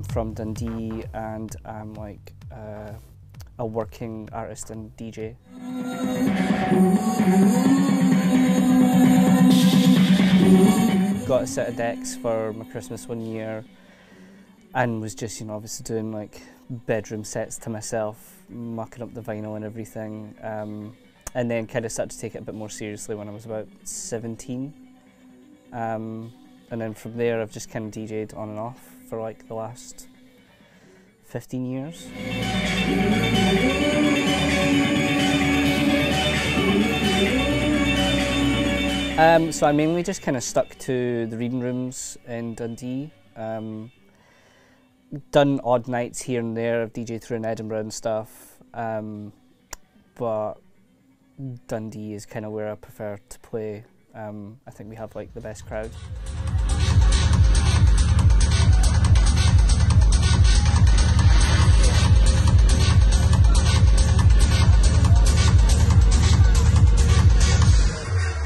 from Dundee, and I'm like a working artist and DJ. Got a set of decks for my Christmas one year, and was just, you know, obviously doing like bedroom sets to myself, mucking up the vinyl and everything, and then kind of started to take it a bit more seriously when I was about 17. And then from there I've just kind of DJ'd on and off for like the last 15 years. So I mainly just kind of stuck to the reading rooms in Dundee. Done odd nights here and there. I've DJ'd through in Edinburgh and stuff, but Dundee is kind of where I prefer to play. I think we have like the best crowd.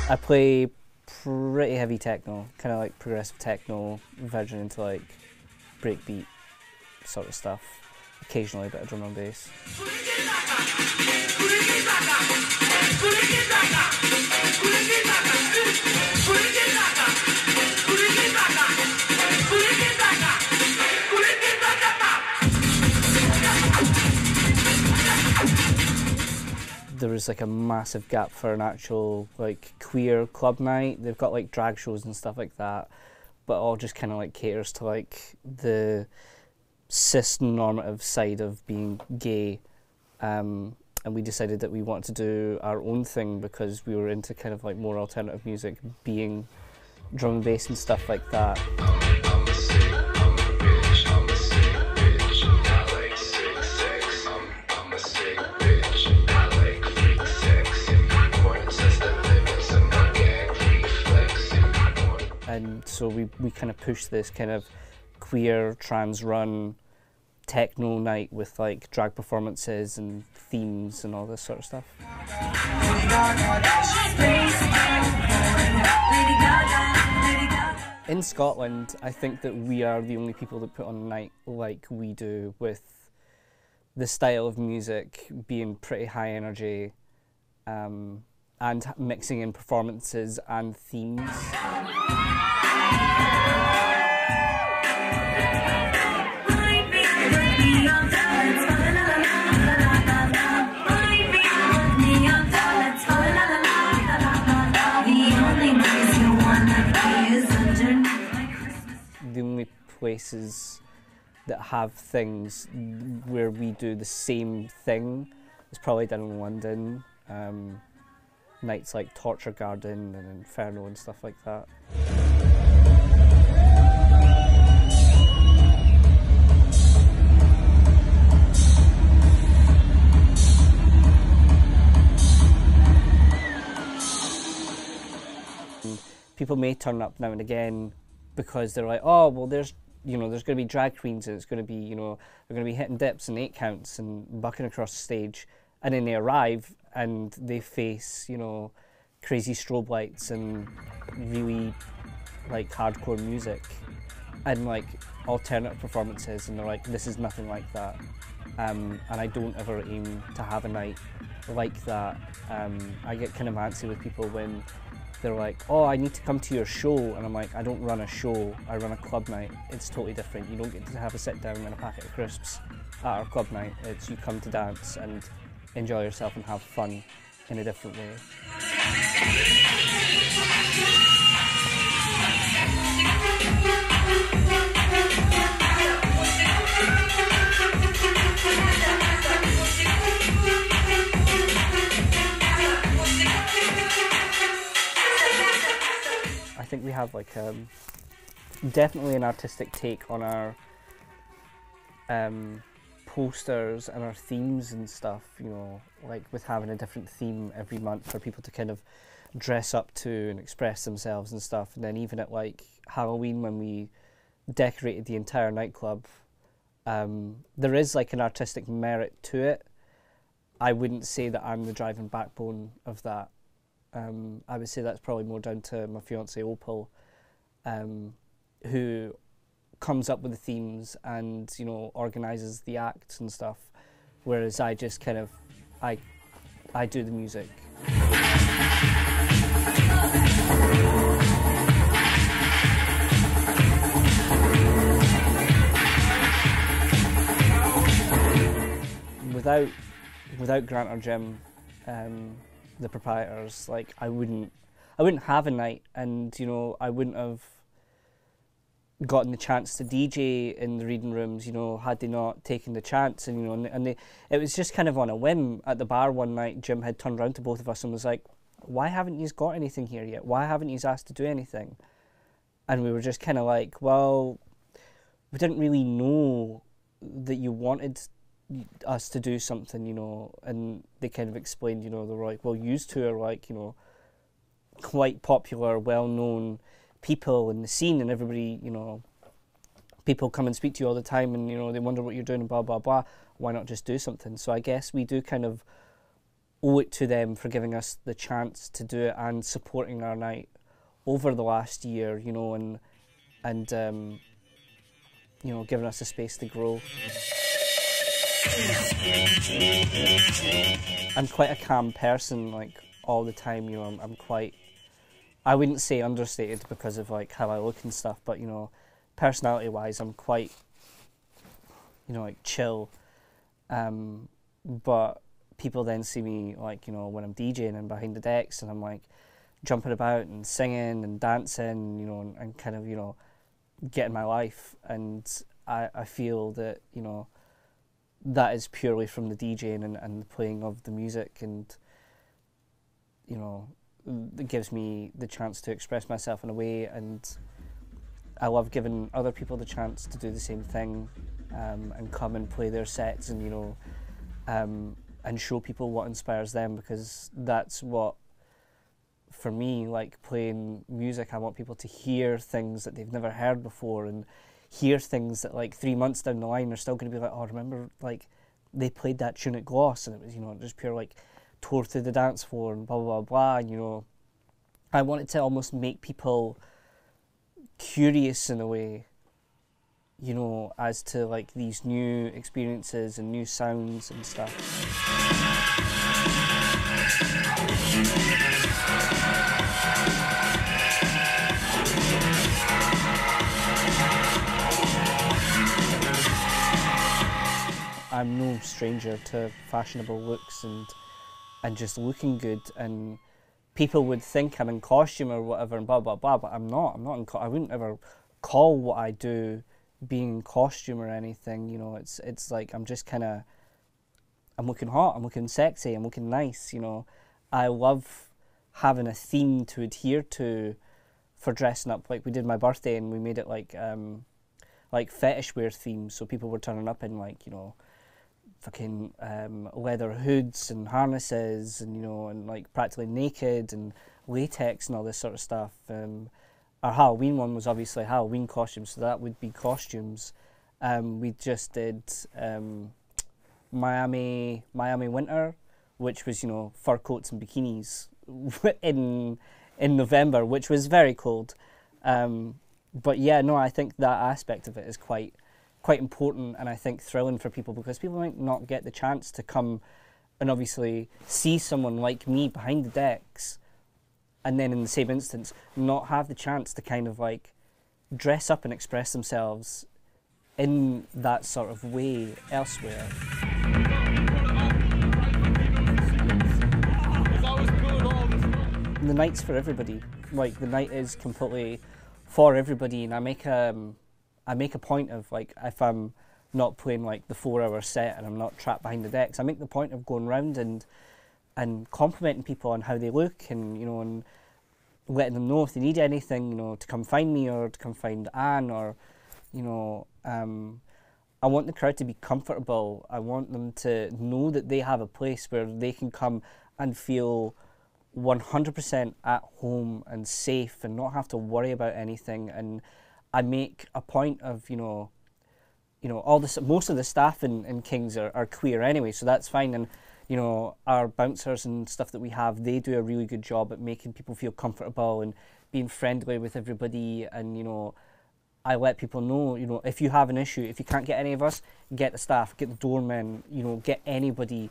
I play pretty heavy techno, kind of like progressive techno, verging into like breakbeat sort of stuff. Occasionally a bit of drum and bass. There was like a massive gap for an actual like queer club night. They've got like drag shows and stuff like that, but all just kind of like caters to like the cis-normative side of being gay. And we decided that we wanted to do our own thing because we were into kind of like more alternative music, being drum and bass and stuff like that. And so we kind of pushed this kind of queer, trans-run techno night with like drag performances and themes and all this sort of stuff. In Scotland, I think that we are the only people that put on a night like we do, with the style of music being pretty high energy, and mixing in performances and themes. The only places that have things where we do the same thing is probably down in London. Nights like Torture Garden and Inferno and stuff like that. People may turn up now and again because they're like, oh, well, there's going to be drag queens and it's going to be, they're going to be hitting dips and 8 counts and bucking across the stage. And then they arrive and they face, crazy strobe lights and really like hardcore music and like alternative performances, and they're like, this is nothing like that. And I don't ever aim to have a night like that. I get kind of antsy with people when they're like, oh, I need to come to your show, and I'm like, I don't run a show, I run a club night. It's totally different. You don't get to have a sit down and a packet of crisps at our club night. It's you come to dance and enjoy yourself and have fun in a different way. I think we have like definitely an artistic take on our posters and our themes and stuff, like with having a different theme every month for people to kind of dress up to and express themselves and stuff. And then even at like Halloween, when we decorated the entire nightclub, there is like an artistic merit to it. I wouldn't say that I'm the driving backbone of that. I would say that's probably more down to my fiancée Opal, who comes up with the themes and, you know, organises the acts and stuff, whereas I just kind of, I do the music. Without Grant or Jim, the proprietors, like I wouldn't have a night, and you know, I wouldn't have gotten the chance to DJ in the reading rooms, you know, had they not taken the chance. And you know, it was just kind of on a whim. At the bar one night, Jim had turned around to both of us and was like, "Why haven't you got anything here yet? Why haven't you asked to do anything?" And we were just kind of like, "Well, we didn't really know that you wanted us to do something, you know." And they kind of explained, you know, they were like, "Well, you two are like, you know, quite popular, well-known people in the scene, and everybody, you know, people come and speak to you all the time, and you know, they wonder what you're doing and blah blah blah. Why not just do something?" So I guess we do kind of owe it to them for giving us the chance to do it and supporting our night over the last year, you know, and you know, giving us a space to grow. I'm quite a calm person, like all the time, you know. I'm quite, I wouldn't say understated because of like how I look and stuff, but you know, personality wise I'm quite, you know, like chill, but people then see me like, you know, when I'm DJing and behind the decks, and I'm like jumping about and singing and dancing, you know, and kind of, you know, getting my life, and I feel that, you know, that is purely from the DJing and the playing of the music, and you know, it gives me the chance to express myself in a way, and I love giving other people the chance to do the same thing, and come and play their sets, and you know, and show people what inspires them, because that's what, for me, like playing music, I want people to hear things that they've never heard before, and hear things that like 3 months down the line they're still going to be like, "Oh, remember like they played that tune at Gloss and it was, you know, just pure like tore through the dance floor and blah blah blah blah." And you know, I wanted to almost make people curious in a way, you know, as to like these new experiences and new sounds and stuff. I'm no stranger to fashionable looks and just looking good, and people would think I'm in costume or whatever and blah blah blah, but I'm not I wouldn't ever call what I do being in costume or anything, you know. It's like I'm just kind of, I'm looking hot, I'm looking sexy, I'm looking nice, you know. I love having a theme to adhere to for dressing up. Like we did my birthday and we made it like fetish wear theme, so people were turning up in like, you know, fucking leather hoods and harnesses, and you know, and like practically naked and latex and all this sort of stuff. Our Halloween one was obviously Halloween costumes, so that would be costumes. We just did Miami winter, which was, you know, fur coats and bikinis in November, which was very cold. But yeah, no, I think that aspect of it is quite important, and I think thrilling for people, because people might not get the chance to come and obviously see someone like me behind the decks, and then in the same instance not have the chance to kind of like dress up and express themselves in that sort of way elsewhere. The night's for everybody. Like the night is completely for everybody, and I make a point of, like, if I'm not playing like the 4-hour set and I'm not trapped behind the decks, I make the point of going round and complimenting people on how they look, and you know, and letting them know if they need anything, you know, to come find me or to come find Anne, or you know, I want the crowd to be comfortable. I want them to know that they have a place where they can come and feel 100% at home and safe and not have to worry about anything. And I make a point of, you know, most of the staff in Kings are queer anyway, so that's fine. And you know, our bouncers and stuff that we have, they do a really good job at making people feel comfortable and being friendly with everybody, and you know, I let people know, you know, if you have an issue, if you can't get any of us, get the staff, get the doormen, you know, get anybody.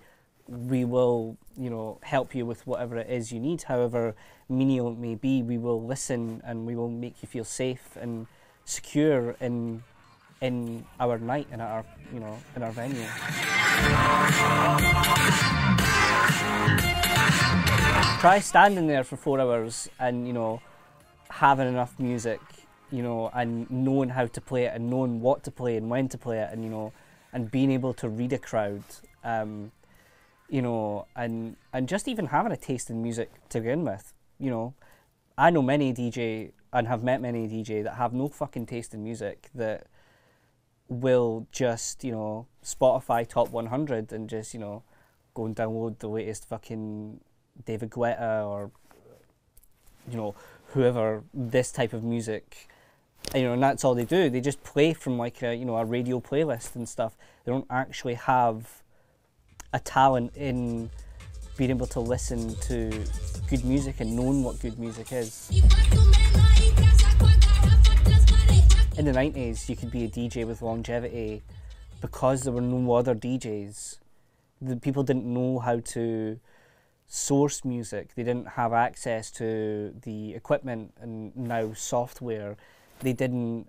We will, you know, help you with whatever it is you need, however menial it may be. We will listen and we will make you feel safe and secure in our night and our, you know, in our venue. Try standing there for 4 hours and, you know, having enough music, you know, and knowing how to play it and knowing what to play and when to play it, and, you know, and being able to read a crowd, you know, and just even having a taste in music to begin with. You know, I know many DJ and have met many DJ that have no fucking taste in music, that will just, you know, Spotify top 100 and just, you know, go and download the latest fucking David Guetta or, you know, whoever, this type of music, you know, and that's all they do. They just play from like a, you know, a radio playlist and stuff. They don't actually have a talent in being able to listen to good music and knowing what good music is. In the 90s, you could be a DJ with longevity because there were no other DJs. The people didn't know how to source music. They didn't have access to the equipment and now software. They didn't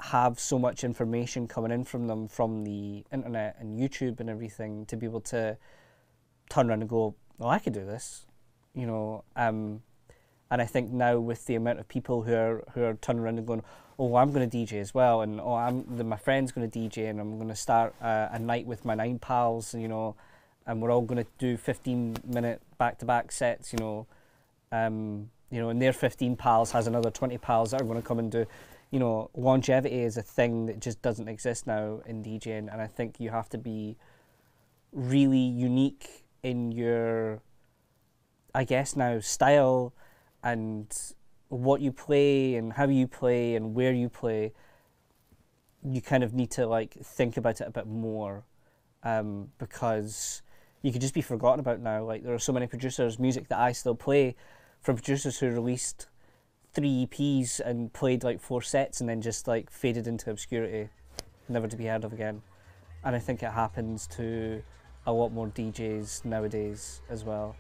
have so much information coming in from them from the internet and YouTube and everything to be able to turn around and go, well, I could do this, you know. And I think now with the amount of people who are turning around and going, oh, I'm going to DJ as well, and oh, my friend's going to DJ, and I'm going to start a night with my 9 pals, you know, and we're all going to do 15-minute back-to-back sets, you know, you know, and their 15 pals has another 20 pals that are going to come and do, you know, longevity is a thing that just doesn't exist now in DJing, and I think you have to be really unique in your, I guess now, style and what you play and how you play and where you play. You kind of need to like think about it a bit more, because you could just be forgotten about now. Like, there are so many producers, music that I still play from producers who released 3 EPs and played like 4 sets and then just like faded into obscurity, never to be heard of again. And I think it happens to a lot more DJs nowadays as well.